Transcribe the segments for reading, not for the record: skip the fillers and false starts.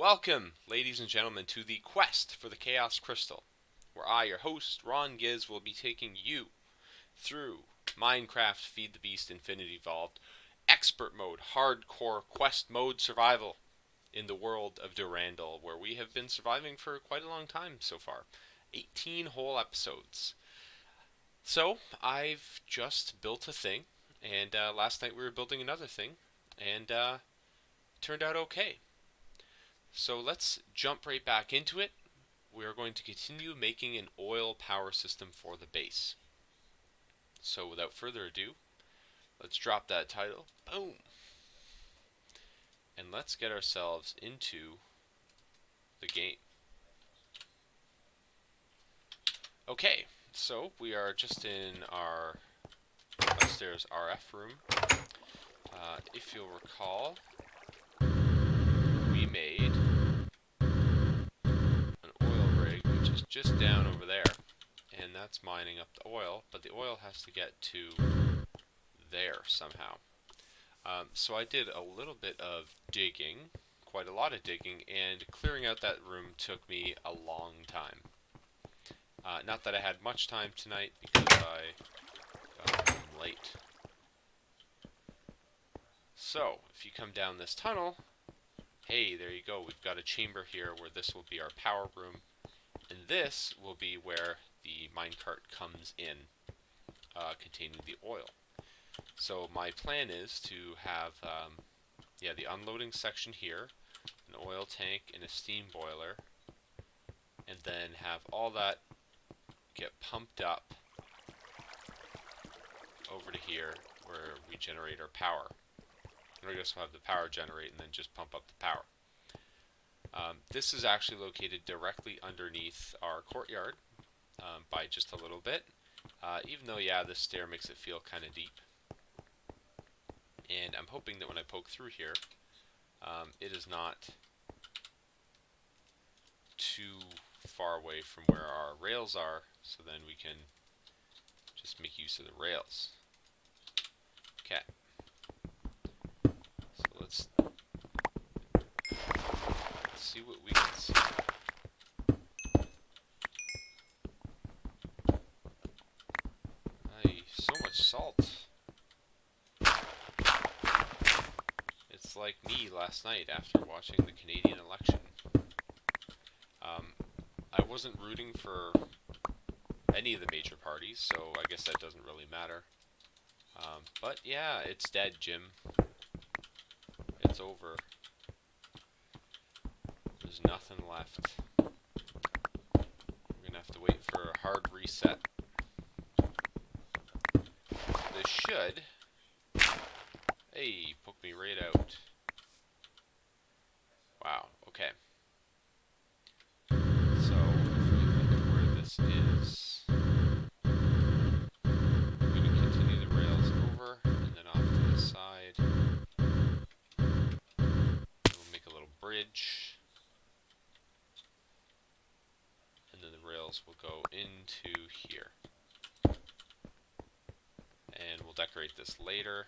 Welcome, ladies and gentlemen, to the quest for the Chaos Crystal, where I, your host, RonGiz, will be taking you through Minecraft Feed the Beast Infinity Evolved Expert Mode, Hardcore Quest Mode Survival in the world of Durandal, where we have been surviving for quite a long time so far. 18 whole episodes. So, I've just built a thing, and last night we were building another thing, and it turned out okay. So let's jump right back into it. We are going to continue making an oil power system for the base. So without further ado, let's drop that title. Boom! And let's get ourselves into the game. Okay, so we are just in our upstairs RF room. If you'll recall, we made an oil rig, which is just down over there. And that's mining up the oil, but the oil has to get to there somehow. So I did a little bit of digging, quite a lot of digging, and clearing out that room took me a long time. Not that I had much time tonight because I got home late. So, if you come down this tunnel, hey, there you go, we've got a chamber here where this will be our power room, and this will be where the minecart comes in, containing the oil. So my plan is to have the unloading section here, an oil tank and a steam boiler, and then have all that get pumped up over to here where we generate our power. And I guess we'll have the power generate and then just pump up the power. This is actually located directly underneath our courtyard by just a little bit, even though, yeah, this stair makes it feel kind of deep. And I'm hoping that when I poke through here, it is not too far away from where our rails are, so then we can just make use of the rails. Okay. So let's see what we can see. Aye, so much salt. It's like me last night after watching the Canadian election. I wasn't rooting for any of the major parties, so I guess that doesn't really matter. But yeah, it's dead, Jim. It's over. There's nothing left. We're gonna have to wait for a hard reset. This should... Hey, poke me right out. Wow, okay. So, if we look at where this is, I'm going to continue the rails over, and then off to the side. We'll make a little bridge. And then the rails will go into here. And we'll decorate this later.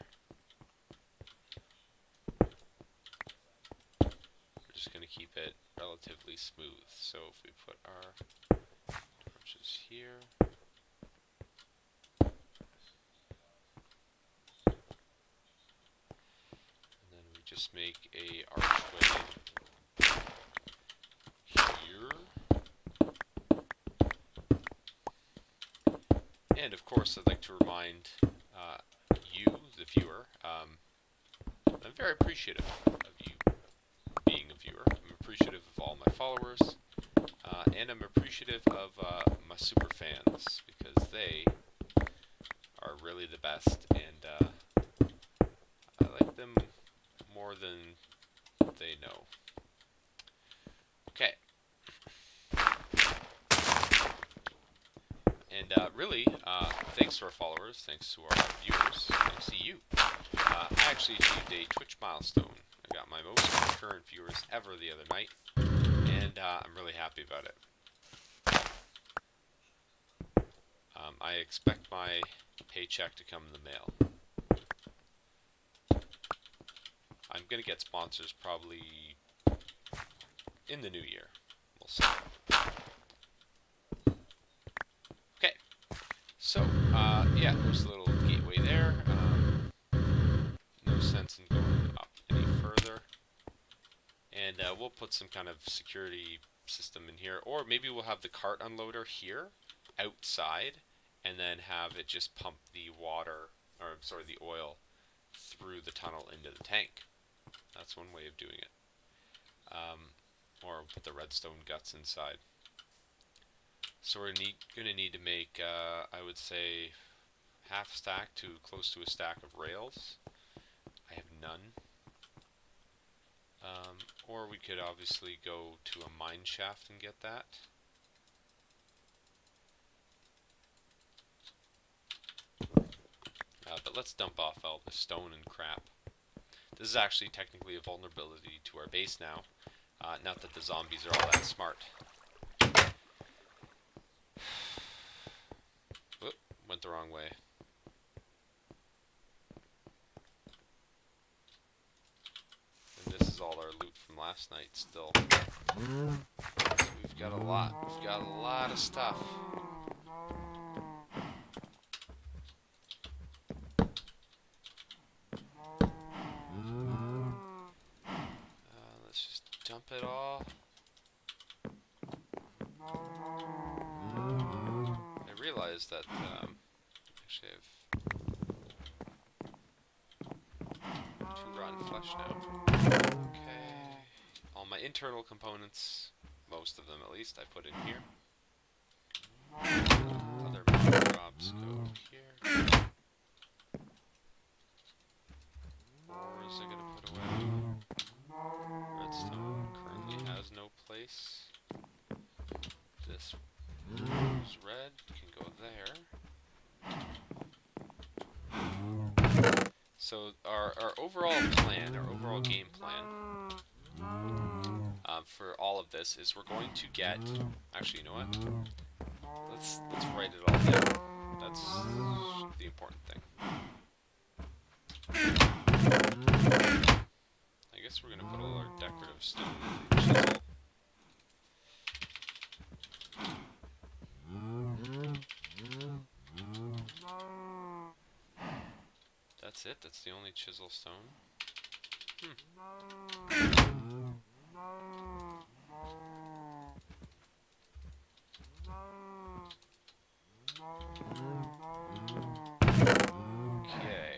Just going to keep it relatively smooth. So if we put our torches here, and then we just make a archway here. And of course, I'd like to remind you, the viewer, I'm very appreciative of you being a viewer. I'm appreciative of all my followers, and I'm appreciative of my super fans, because they are really the best, and I like them more than they know. Okay. And really, thanks to our followers, thanks to our viewers, thanks to you. I actually achieved a Twitch milestone. I got my most concurrent viewers ever the other night, and I'm really happy about it. I expect my paycheck to come in the mail. I'm going to get sponsors probably in the new year. We'll see. Okay, so yeah, there's a little gateway there. No sense in going up any further. And we'll put some kind of security system in here, or maybe we'll have the cart unloader here outside, and then have it just pump the water, or sorry, the oil through the tunnel into the tank. That's one way of doing it. Or put the redstone guts inside. So we're going to need to make, I would say, half stack to close to a stack of rails. I have none. Or we could obviously go to a mine shaft and get that. But let's dump off all the stone and crap. This is actually technically a vulnerability to our base now. Not that the zombies are all that smart. Whoop, went the wrong way. And this is all our loot from last night still. So we've got a lot. We've got a lot of stuff. Let's just dump it all. I realized that actually I have 2 rotten flesh now. Okay. All my internal components, most of them at least, I put in here. Other metal drops go here. Or is it going to put away? Redstone currently has no place. This red can go there. So our overall plan, our overall game plan for all of this is we're going to get. Actually, you know what? Let's write it all down. That's the important thing. I guess we're gonna put all our decorative stone in the chisel. That's it? That's the only chisel stone? Okay.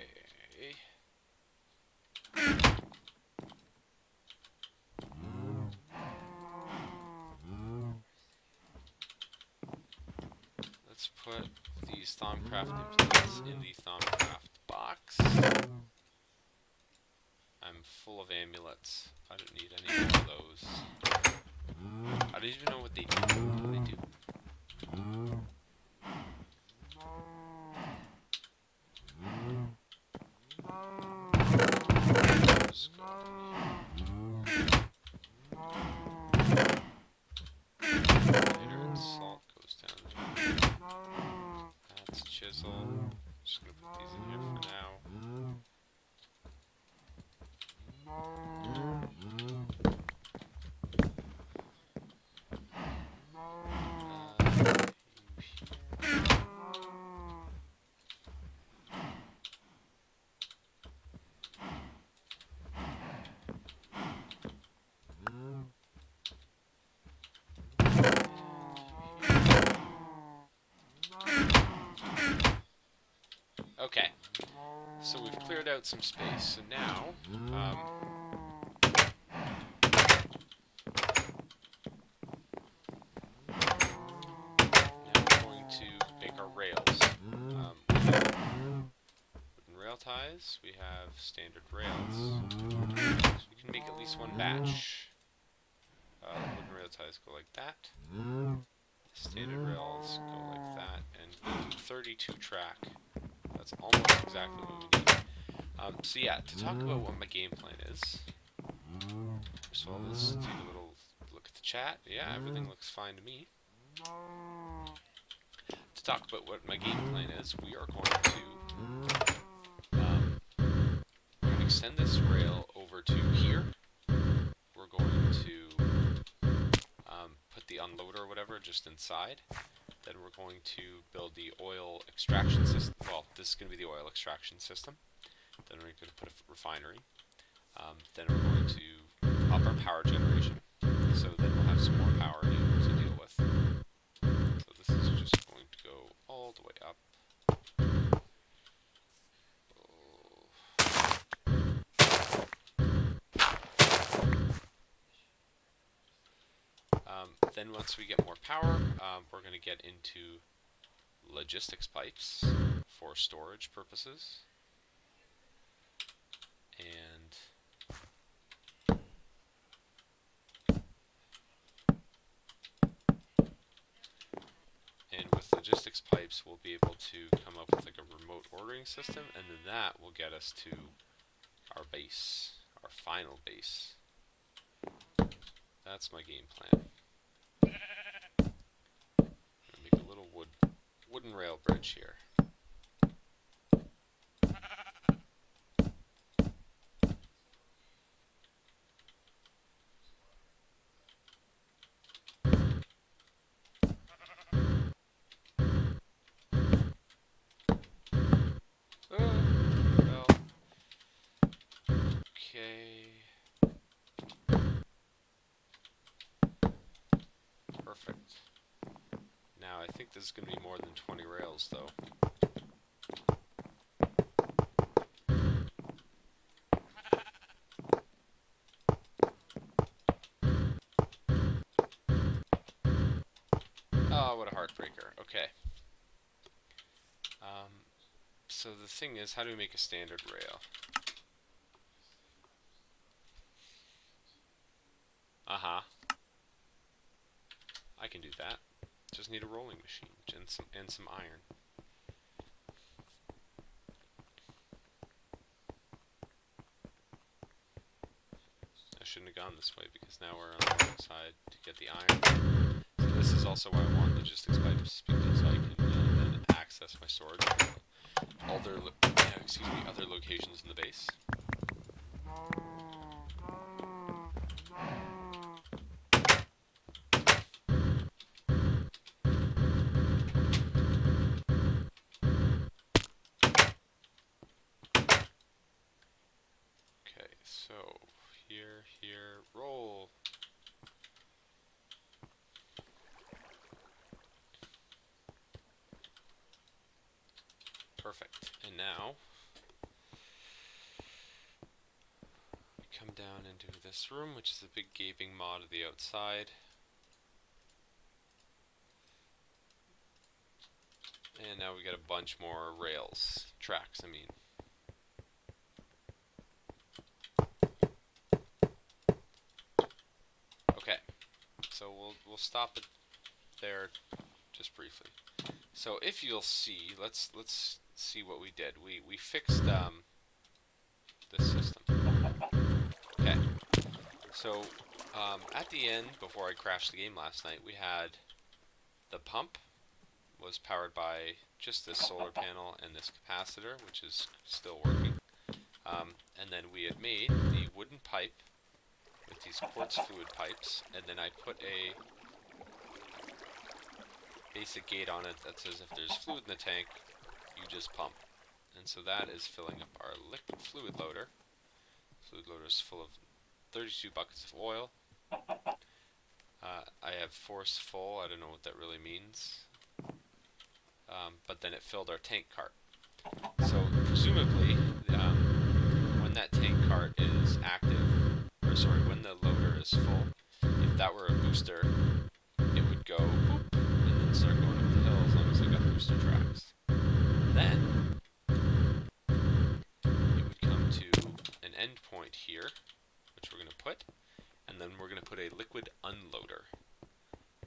Let's put these Thaumcraft implements in the Thaumcraft box. I'm full of amulets. I don't need any of those. I don't even know what they do. What do they do? Later and salt goes down there. That's chisel. Just gonna put these in here for now. Okay, so we've cleared out some space, so now, now we're going to make our rails. We have wooden rail ties, we have standard rails, so we can make at least one batch. Wooden rail ties go like that, standard rails go like that, and 32 track. That's almost exactly what we need. So yeah, to talk about what my game plan is, first of all, let's take a little look at the chat. Yeah, everything looks fine to me. To talk about what my game plan is, we are going to extend this rail over to here. We're going to the unloader or whatever just inside. Then we're going to build the oil extraction system. Well, this is going to be the oil extraction system. Then we're going to put a refinery. Then we're going to up our power generation. So then we'll have some more power to deal with. So this is just going to go all the way up. Then once we get more power, we're going to get into logistics pipes for storage purposes. And with logistics pipes, we'll be able to come up with like a remote ordering system, and then that will get us to our base, our final base. That's my game plan. I'm gonna make a little wooden rail bridge here. Well, okay. Perfect. Now I think this is going to be more than 20 rails though. Oh, what a heartbreaker. Okay. So the thing is, how do we make a standard rail? I can do that. Just need a rolling machine and some iron. I shouldn't have gone this way because now we're on the wrong side to get the iron. So this is also why I want logistics pipes, because I can then access my storage other locations in the base. Okay, so here, roll. Perfect. And now we come down into this room, which is a big gaping maw to the outside. And now we got a bunch more tracks, I mean. Okay, so we'll stop it there just briefly. So if you'll see, let's see what we did. We fixed this system. Okay, so at the end, before I crashed the game last night, we had the pump was powered by just this solar panel and this capacitor, which is still working. And then we had made the wooden pipe with these quartz fluid pipes, and then I put a basic gate on it that says if there's fluid in the tank, you just pump. And so that is filling up our liquid fluid loader. Fluid loader is full of 32 buckets of oil. I have force full, I don't know what that really means. But then it filled our tank cart. So presumably, when that tank cart is active, when the loader is full, if that were a booster, it would go boop, and then start going up the hill as long as I got booster tracks. Then it would come to an end point here, which we're going to put, and then we're going to put a liquid unloader,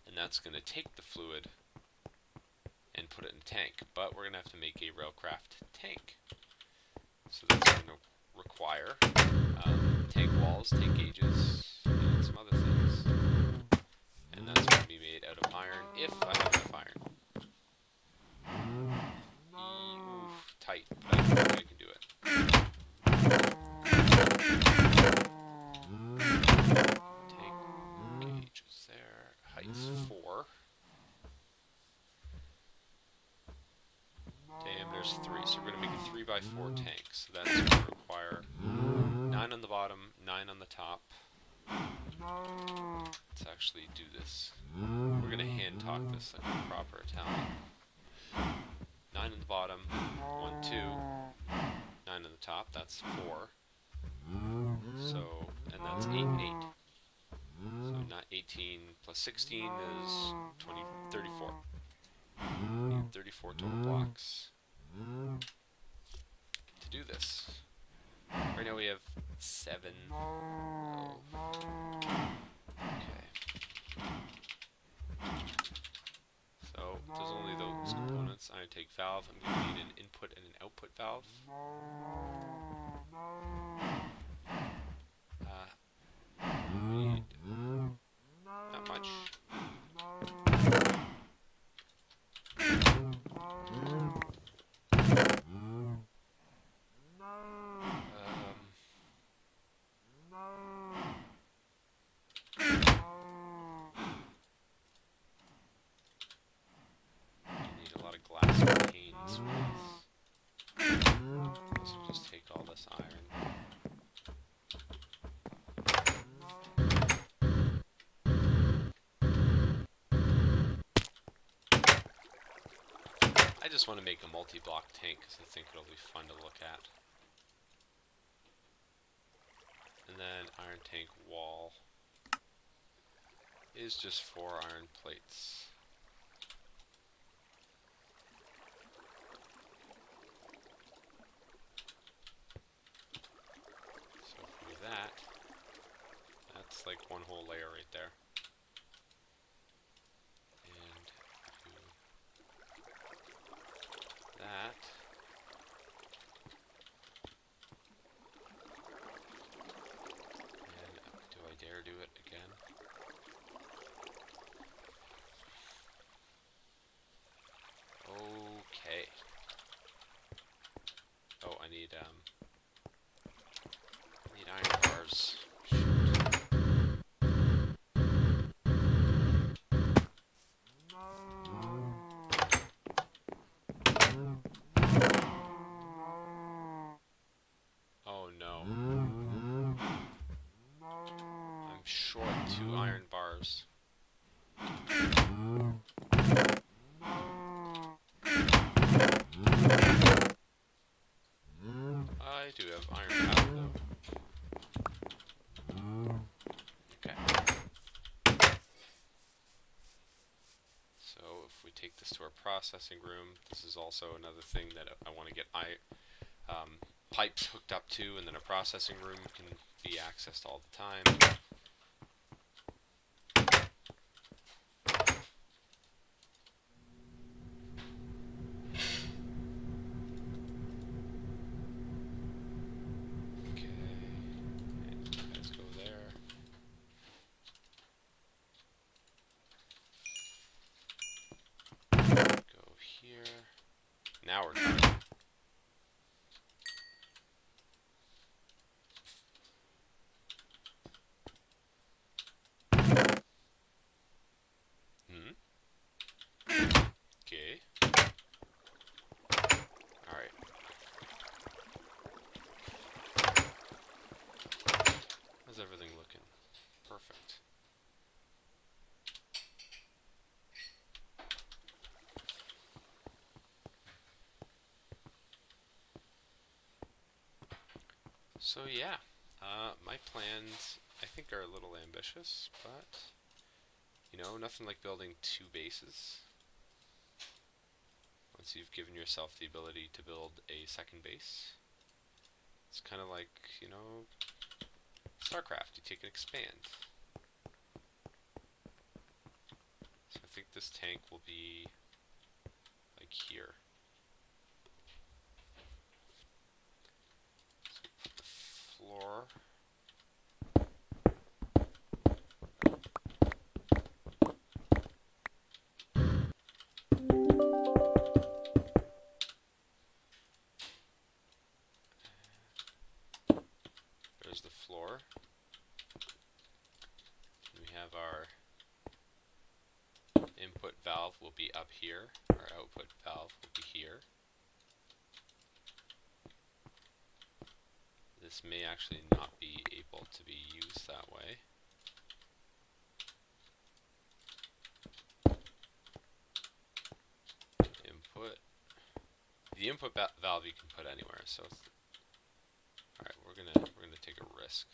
and that's going to take the fluid and put it in a tank, but we're going to have to make a railcraft tank. So that's going to require tank walls, tank gauges, and some other things. And that's going to be made out of iron, if I have enough iron. Oof, tight, but I think I can do it. Tank gauges there, heights Diameter's 3, so we're going to make a 3x4 tank. So that's going to require 9 on the bottom, 9 on the top. Let's actually do this. We're going to hand talk this like a proper Italian. 9 on the bottom, 1, 2, 9 on the top, that's 4. So, and that's 8 and 8. So not 18 plus 16 is 20, 34. You have 34 total blocks to do this. Right now we have 7. Oh. Okay. So there's only those components. Iron tank valve. I'm going to need an input and an output valve. We need not much. Need a lot of glass panes for this. So we'll just take all this iron. I just want to make a multi-block tank because I think it'll be fun to look at. And then iron tank wall is just 4 iron plates. So if we do that, that's like one whole layer right there. And do that. And do I dare do it again? Okay. Oh, I need iron bars. Oh no. I'm short 2 iron bars. I do have iron powder though. Okay. So if we take this to our processing room, this is also another thing that I want to get pipes hooked up to, and then a processing room can be accessed all the time. Now we're done. Okay. Alright. How's everything looking? Perfect. So yeah, my plans I think are a little ambitious, but you know, nothing like building 2 bases. Once you've given yourself the ability to build a second base, it's kind of like, you know, StarCraft, you take and expand. So I think this tank will be like here. So put the floor. There's the floor. We have our input valve will be up here. Our output valve will be here. this may actually not be able to be used that way. Input. The input valve you can put anywhere, so it's, all right, we're gonna take a risk.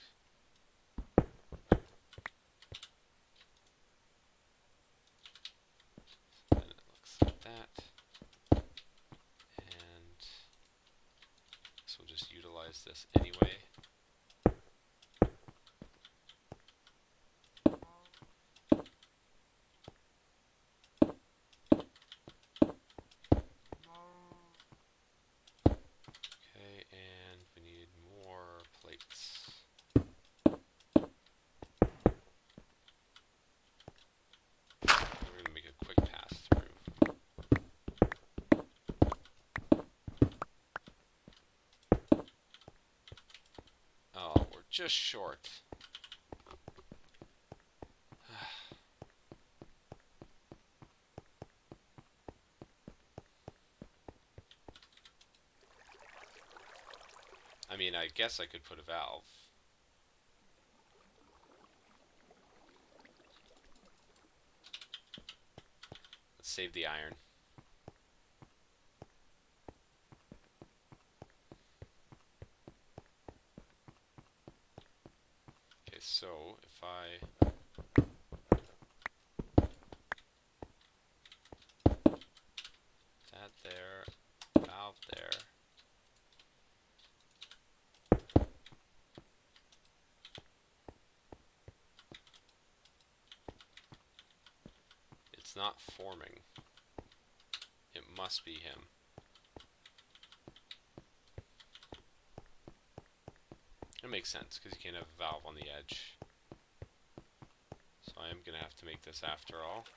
So then it looks like that, and so we'll just utilize this anyway. Okay, and we need more plates. We're gonna make a quick pass through. Oh, we're just short. I mean, I guess I could put a valve. Let's save the iron. Okay, so if I that there, valve there. It's not forming. It must be him. It makes sense because you can't have a valve on the edge. So I am going to have to make this after all.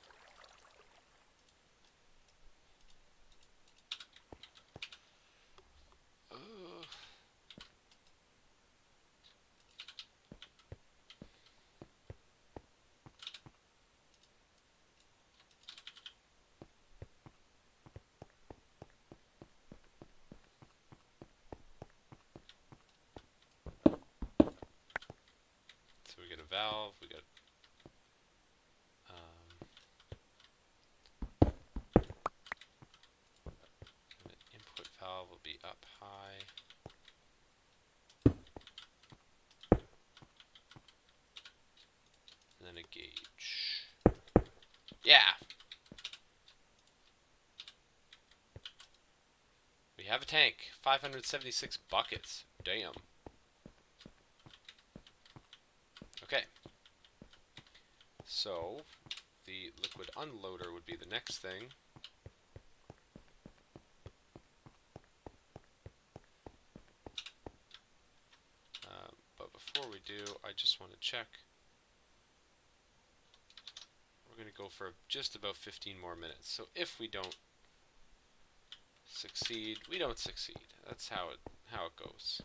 So we get a valve, we get the input valve will be up high. And then a gauge. Yeah! We have a tank. 576 buckets. Damn. Okay. So, the liquid unloader would be the next thing. But before we do, I just want to check. We're going to go for just about 15 more minutes. So if we don't succeed, we don't succeed. That's how it goes.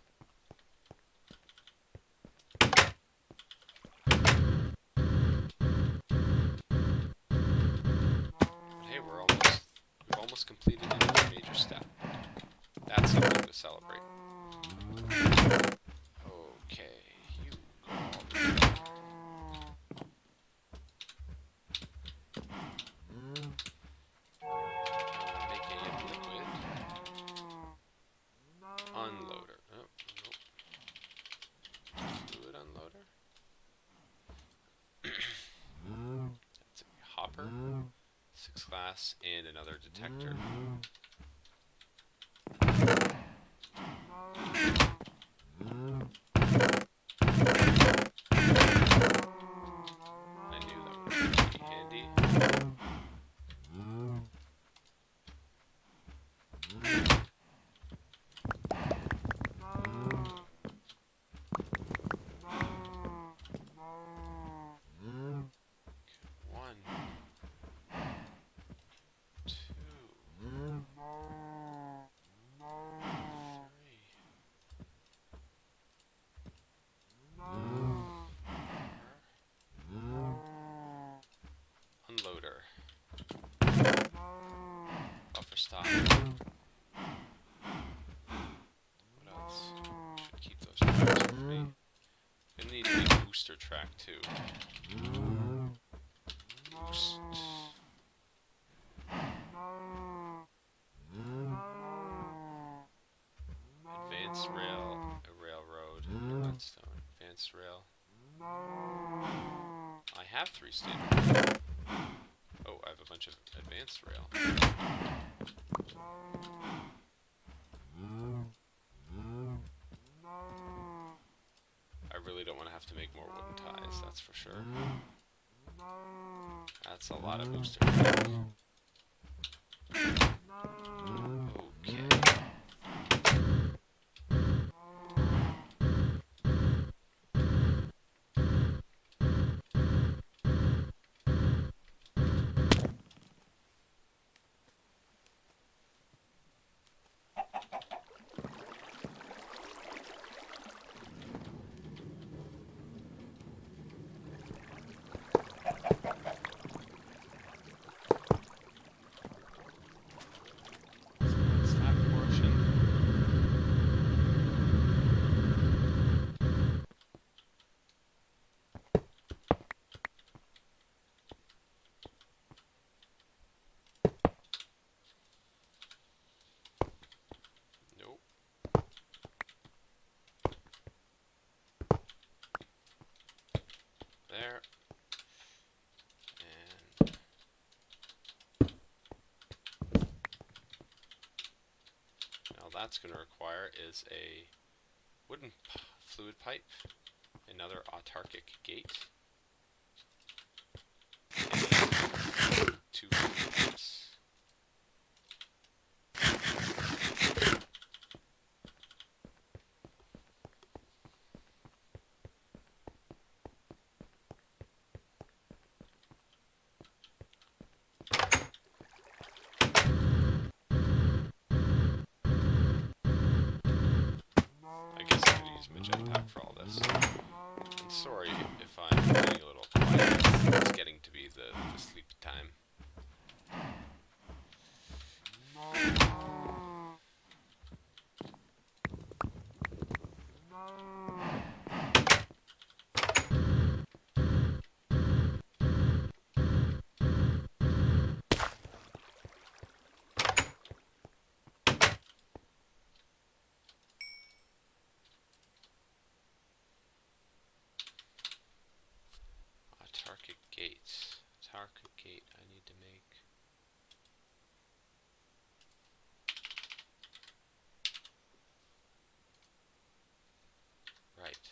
But hey, we've almost completed another major step. That's something to celebrate. Okay, you go all the way. Make a liquid unloader. Oh, nope. Fluid unloader. That's a hopper, 6 glass, and another detector. I knew that would be handy. Unloader. Buffer stop. What else? Should keep those. booster track too. Boost. Advanced rail, a railroad, redstone, advanced rail. I have 3 standard. Oh, I have a bunch of advanced rail. I really don't want to have to make more wooden ties, that's for sure. That's a lot of booster. Okay. There. And all that's going to require is a wooden fluid pipe, another autarkic gate, and 2 fluid pipes. I guess I'm going to use my jetpack for all this. And sorry if I'm getting a little quiet. It's getting to be the sleep time. Autarkic gate. Autarkic gate I need to make. Right.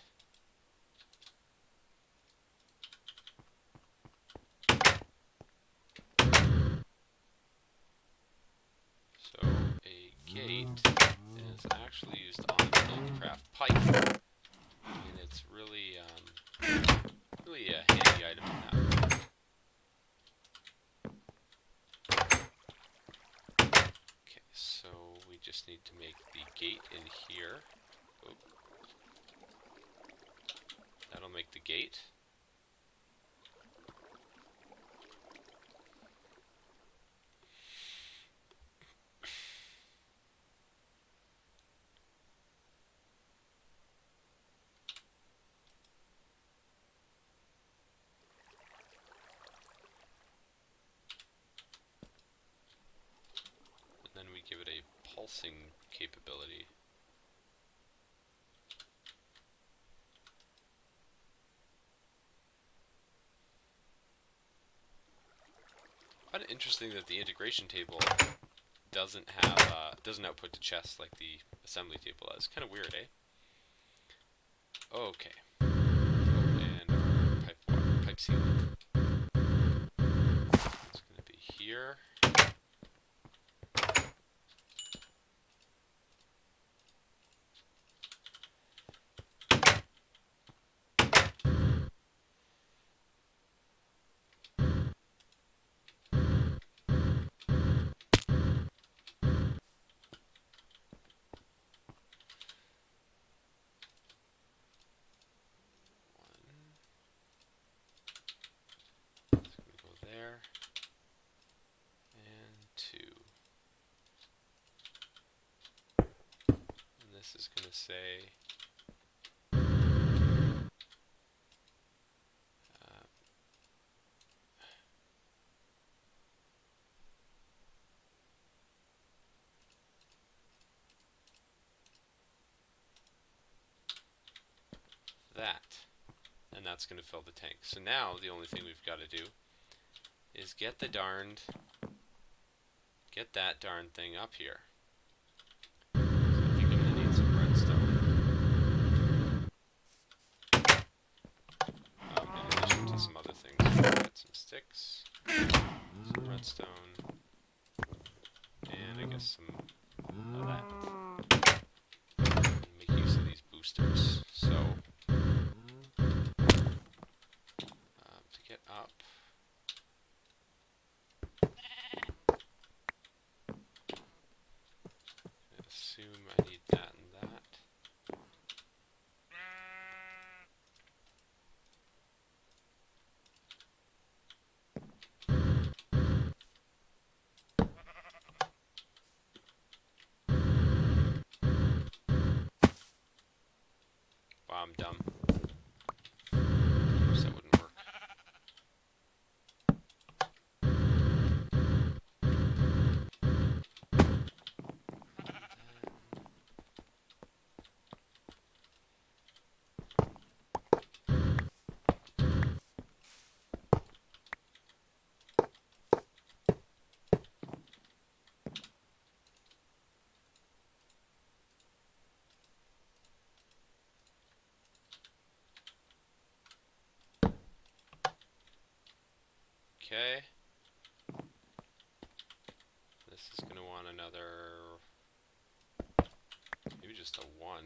So a gate is actually used on a buildcraft pipe, and it's really really a handy item to have. Okay, so we just need to make the gate in here. Oop. That'll make the gate. And then we give it a pulsing capability. I find it interesting that the integration table doesn't have doesn't output to chests like the assembly table does. Kind of weird, eh? Okay. Oh, and our pipe sealant. It's going to be here. There, and 2. And this is going to say that. And that's going to fill the tank. So now the only thing we've got to do is get that darn thing up here. So I think I'm going to need some redstone. In addition to some other things, get some sticks, some redstone, and I guess some of that. Make use of these boosters. So to get up, I assume I need that and that. Wow, I'm dumb. Of course that wouldn't work. Okay. This is going to want another, maybe just a 1.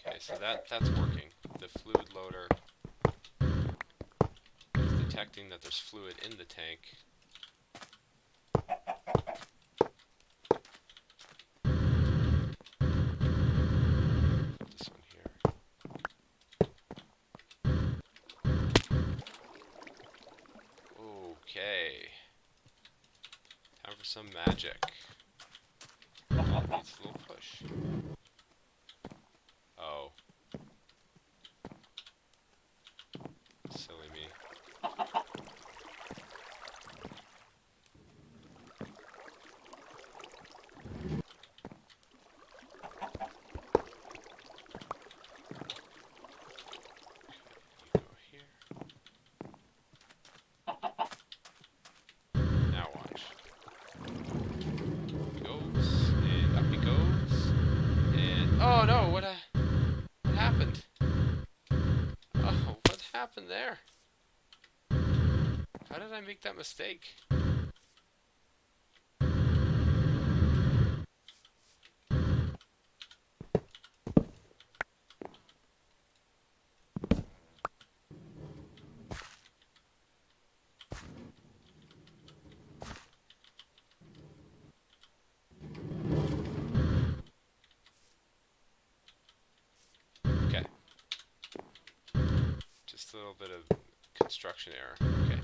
Okay, so that's working. The fluid loader is detecting that there's fluid in the tank. Put this one here. Okay. Time for some magic. All it needs a little push. Oh. Silly me. You go here. Now watch. He goes, and up he goes, and oh no! What happened? Oh, what happened there? How did I make that mistake? Okay. Just a little bit of construction error. Okay.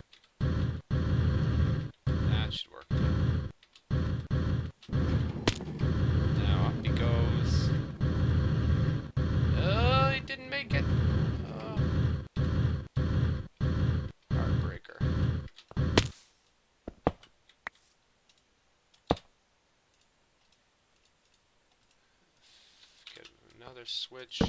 That should work. Now up he goes. Oh, he didn't make it. Oh. Heartbreaker. Get another switch.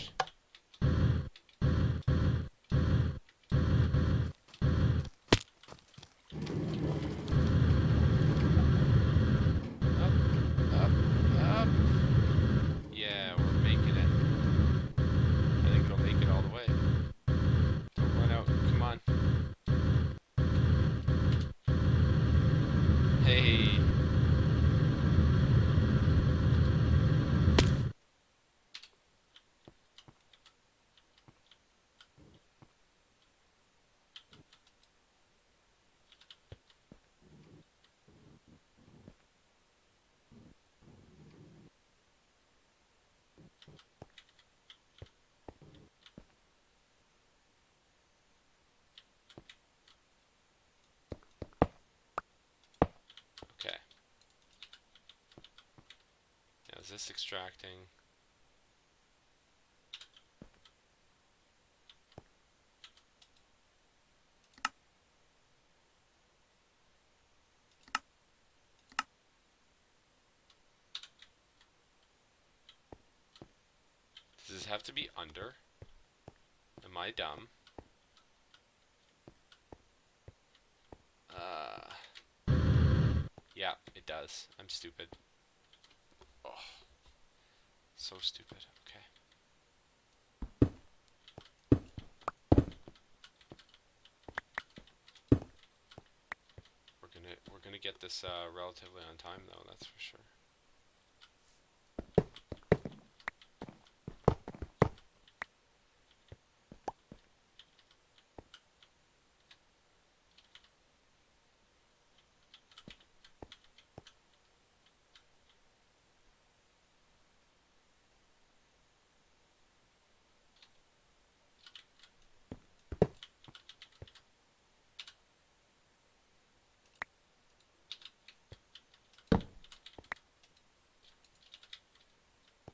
Hey. this extracting? Does this have to be under? Am I dumb? Yeah, it does. I'm stupid. Oh, so stupid. Okay. We're gonna get this relatively on time though, that's for sure.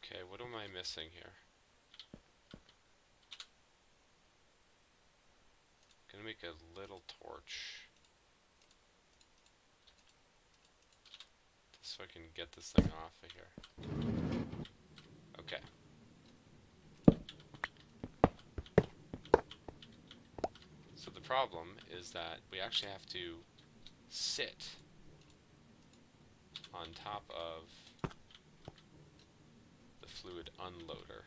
Okay, what am I missing here? Gonna make a little torch. So I can get this thing off of here. Okay. So the problem is that we actually have to sit on top of the fluid unloader.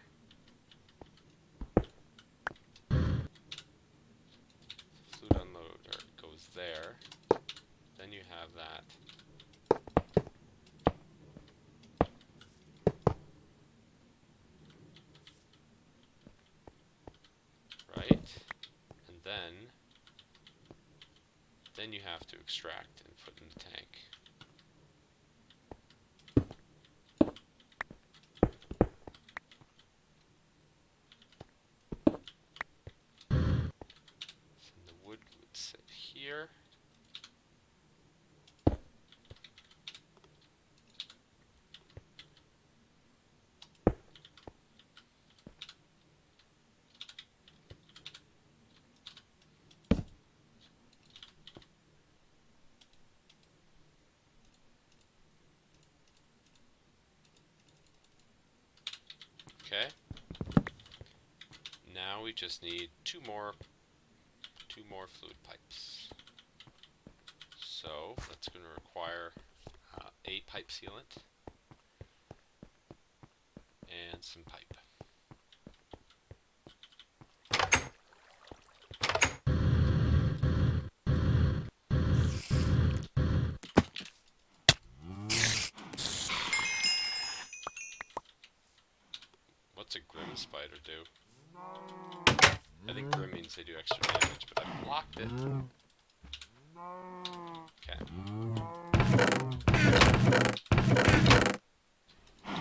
Fluid unloader goes there. Then you have that. Right? And then you have to extract and put in the tank. So the wood would sit here. Okay. Now we just need two more fluid pipes. So that's going to require a pipe sealant and some pipe. What's a Grim Spider do? I think Grim means they do extra damage, but I blocked it. Okay.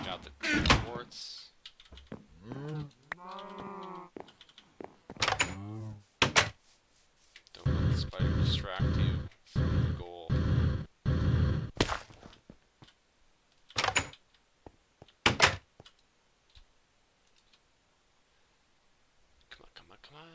Got the quartz. Don't let the spider distract you from the goal. Come on, come on, come on.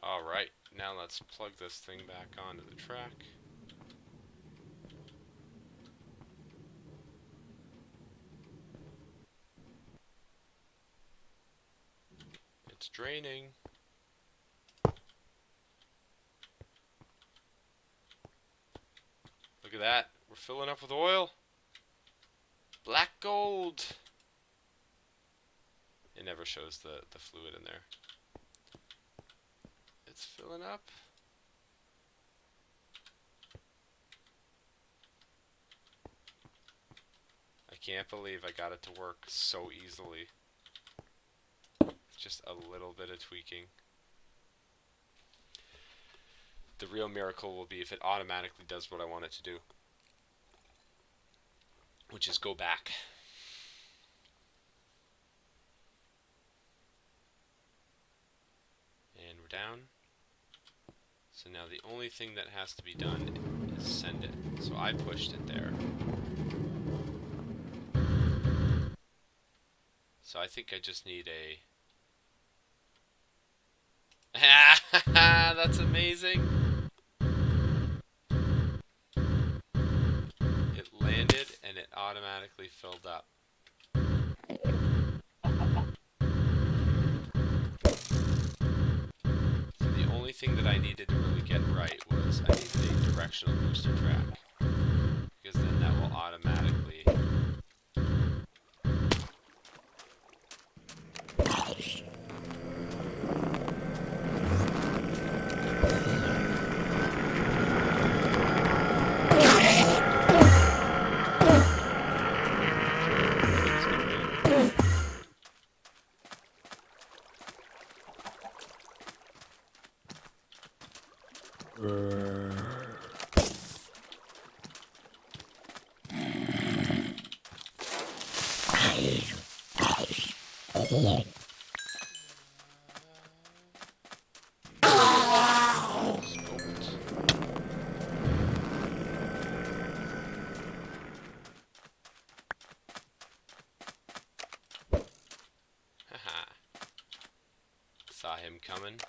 Alright, now let's plug this thing back onto the track. It's draining. Look at that. We're filling up with oil. Black gold. It never shows the fluid in there. It's filling up. I can't believe I got it to work so easily. just a little bit of tweaking. The real miracle will be if it automatically does what I want it to do, which is go back. And we're down. So now the only thing that has to be done is send it. So I pushed it there. So I think I just need a... That's amazing! It landed and it automatically filled up. So the only thing that I needed to really get right was I needed a directional booster track. Because then that will automatically... Saw him coming.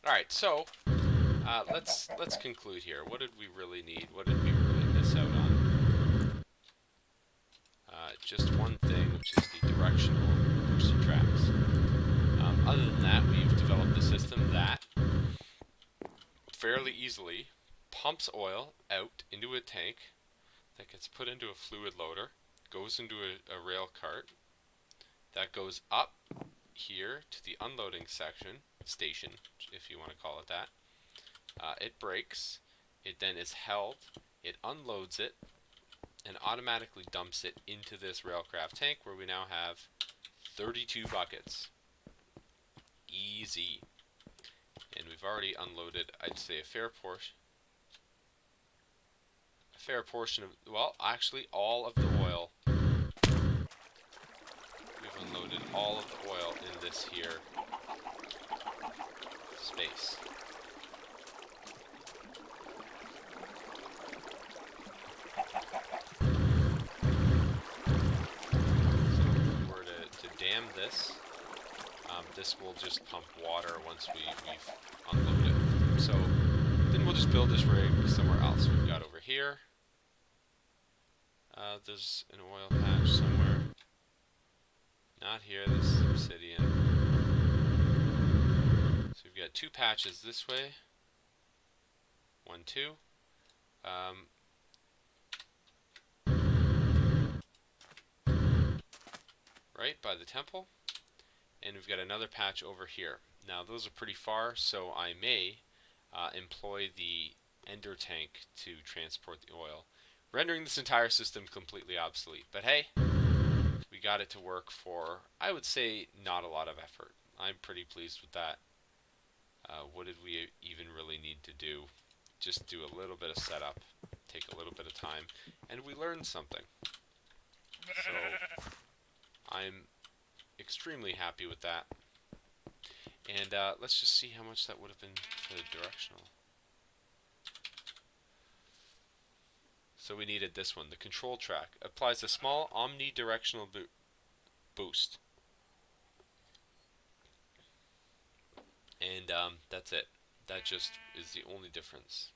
Alright, so let's conclude here. What did we really need? What did we really miss out on? Just one thing, which is the directional booster tracks. Other than that, we've developed a system that fairly easily pumps oil out into a tank that gets put into a fluid loader, goes into a rail cart, that goes up here to the unloading station, if you want to call it that. It breaks, it then is held, it unloads it, and automatically dumps it into this railcraft tank where we now have 32 buckets. Easy. And we've already unloaded, I'd say, a fair portion of, well, actually all of the oil. We've unloaded all of the oil in this here space. Dam this. This will just pump water once we've unloaded it. So then we'll just build this rig somewhere else. We've got over here. There's an oil patch somewhere. Not here. This is obsidian. So we've got two patches this way. 1, 2. Right by the temple, and we've got another patch over here. Now those are pretty far, so I may employ the ender tank to transport the oil, rendering this entire system completely obsolete. But hey, we got it to work for, I would say, not a lot of effort. I'm pretty pleased with that. What did we even really need to do? Just do a little bit of setup, take a little bit of time, and we learned something. So I'm extremely happy with that. And let's just see how much that would have been for the directional. So we needed this one. The control track applies a small omnidirectional boost. And that's it. That just is the only difference.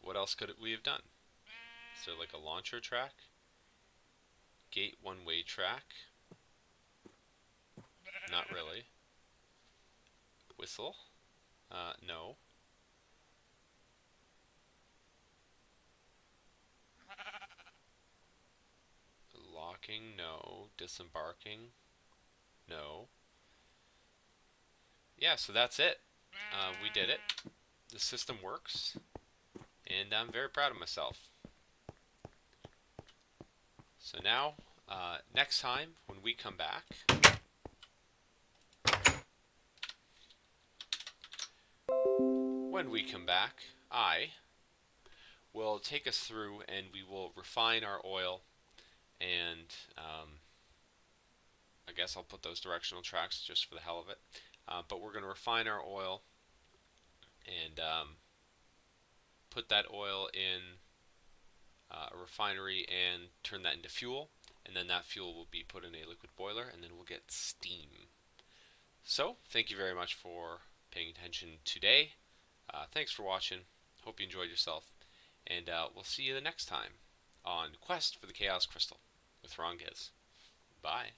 What else could we have done? Is there like a launcher track? Gate one-way track? Not really. Whistle? No. Locking? No. Disembarking? No. Yeah, so that's it. We did it. The system works. and I'm very proud of myself. So now, next time when we come back, I will take us through and we will refine our oil, and I guess I'll put those directional tracks just for the hell of it. But we're going to refine our oil and put that oil in a refinery and turn that into fuel, and then that fuel will be put in a liquid boiler, and then we'll get steam. So, thank you very much for paying attention today. Thanks for watching. Hope you enjoyed yourself, and we'll see you the next time on Quest for the Chaos Crystal with RonGiz. Bye.